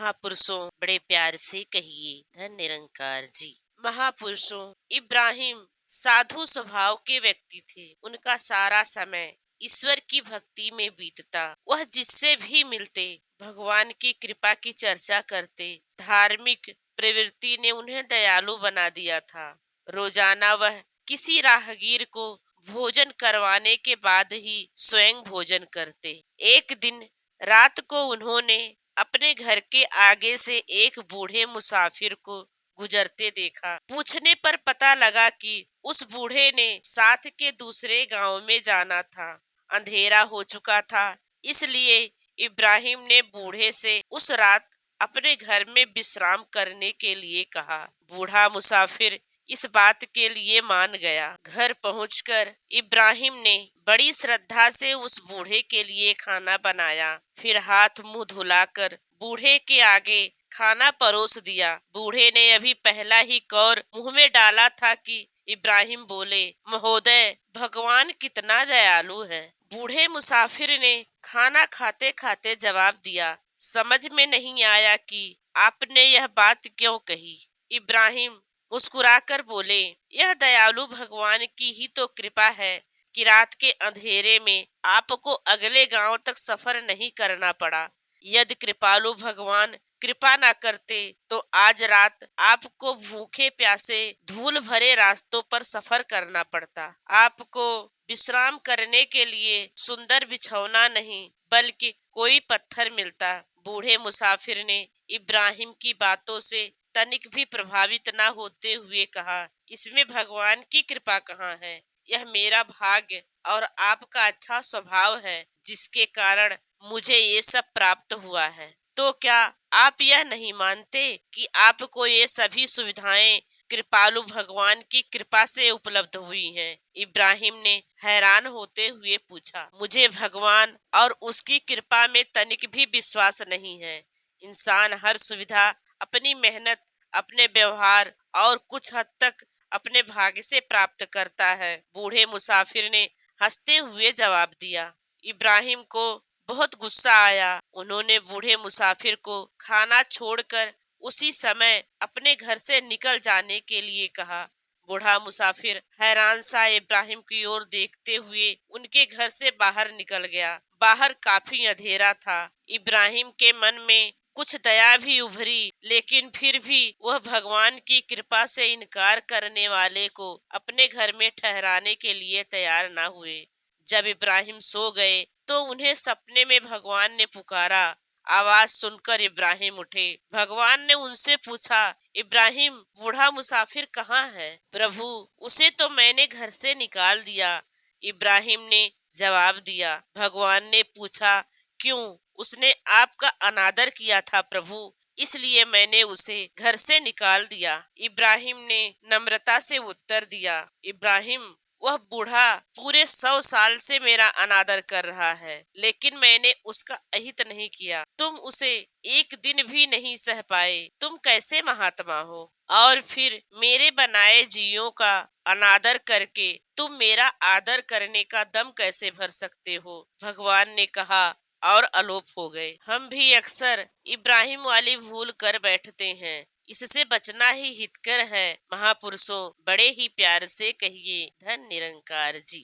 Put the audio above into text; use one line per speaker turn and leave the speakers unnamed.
महापुरुषों बड़े प्यार से कहिए धन निरंकार जी। महापुरुषों, इब्राहिम साधु स्वभाव के व्यक्ति थे। उनका सारा समय ईश्वर की भक्ति में बीतता। वह जिससे भी मिलते भगवान की कृपा की चर्चा करते। धार्मिक प्रवृत्ति ने उन्हें दयालु बना दिया था। रोजाना वह किसी राहगीर को भोजन करवाने के बाद ही स्वयं भोजन करते। एक दिन रात को उन्होंने अपने घर के आगे से एक बूढ़े मुसाफिर को गुजरते देखा। पूछने पर पता लगा कि उस बूढ़े ने साथ के दूसरे गांव में जाना था। अंधेरा हो चुका था, इसलिए इब्राहिम ने बूढ़े से उस रात अपने घर में विश्राम करने के लिए कहा। बूढ़ा मुसाफिर इस बात के लिए मान गया। घर पहुंचकर इब्राहिम ने बड़ी श्रद्धा से उस बूढ़े के लिए खाना बनाया। फिर हाथ मुंह धुलाकर बूढ़े के आगे खाना परोस दिया। बूढ़े ने अभी पहला ही कौर मुंह में डाला था कि इब्राहिम बोले, महोदय, भगवान कितना दयालु है। बूढ़े मुसाफिर ने खाना खाते खाते जवाब दिया, समझ में नहीं आया कि आपने यह बात क्यों कही। इब्राहिम मुस्कुराकर बोले, यह दयालु भगवान की ही तो कृपा है कि रात के अंधेरे में आपको अगले गांव तक सफर नहीं करना पड़ा। यदि कृपालु भगवान कृपा न करते तो आज रात आपको भूखे प्यासे धूल भरे रास्तों पर सफर करना पड़ता। आपको विश्राम करने के लिए सुंदर बिछौना नहीं बल्कि कोई पत्थर मिलता। बूढ़े मुसाफिर ने इब्राहिम की बातों से तनिक भी प्रभावित न होते हुए कहा, इसमें भगवान की कृपा कहाँ है। यह मेरा भाग्य और आपका अच्छा स्वभाव है जिसके कारण मुझे ये सब प्राप्त हुआ है। तो क्या आप यह नहीं मानते कि आपको ये सभी सुविधाएं कृपालु भगवान की कृपा से उपलब्ध हुई हैं? इब्राहिम ने हैरान होते हुए पूछा, मुझे भगवान और उसकी कृपा में तनिक भी विश्वास नहीं है। इंसान हर सुविधा अपनी मेहनत, अपने व्यवहार और कुछ हद तक अपने भाग्य से प्राप्त करता है। बूढ़े मुसाफिर ने हंसते हुए जवाब दिया। इब्राहिम को बहुत गुस्सा आया। उन्होंने बूढ़े मुसाफिर को खाना छोड़कर उसी समय अपने घर से निकल जाने के लिए कहा। बूढ़ा मुसाफिर हैरान सा इब्राहिम की ओर देखते हुए उनके घर से बाहर निकल गया। बाहर काफी अंधेरा था। इब्राहिम के मन में कुछ दया भी उभरी, लेकिन फिर भी वह भगवान की कृपा से इनकार करने वाले को अपने घर में ठहराने के लिए तैयार न हुए। जब इब्राहिम सो गए तो उन्हें सपने में भगवान ने पुकारा। आवाज सुनकर इब्राहिम उठे। भगवान ने उनसे पूछा, इब्राहिम, बूढ़ा मुसाफिर कहाँ है? प्रभु, उसे तो मैंने घर से निकाल दिया। इब्राहिम ने जवाब दिया। भगवान ने पूछा, क्यों? उसने आपका अनादर किया था प्रभु, इसलिए मैंने उसे घर से निकाल दिया। इब्राहिम ने नम्रता से उत्तर दिया, इब्राहिम, वह बूढ़ा पूरे 100 साल से मेरा अनादर कर रहा है, लेकिन मैंने उसका अहित नहीं किया। तुम उसे एक दिन भी नहीं सह पाए। तुम कैसे महात्मा हो? और फिर मेरे बनाए जीवों का अनादर करके तुम मेरा आदर करने का दम कैसे भर सकते हो? भगवान ने कहा और अलोप हो गए। हम भी अक्सर इब्राहिम वाली भूल कर बैठते हैं। इससे बचना ही हितकर है। महापुरुषों, बड़े ही प्यार से कहिए धन निरंकार जी।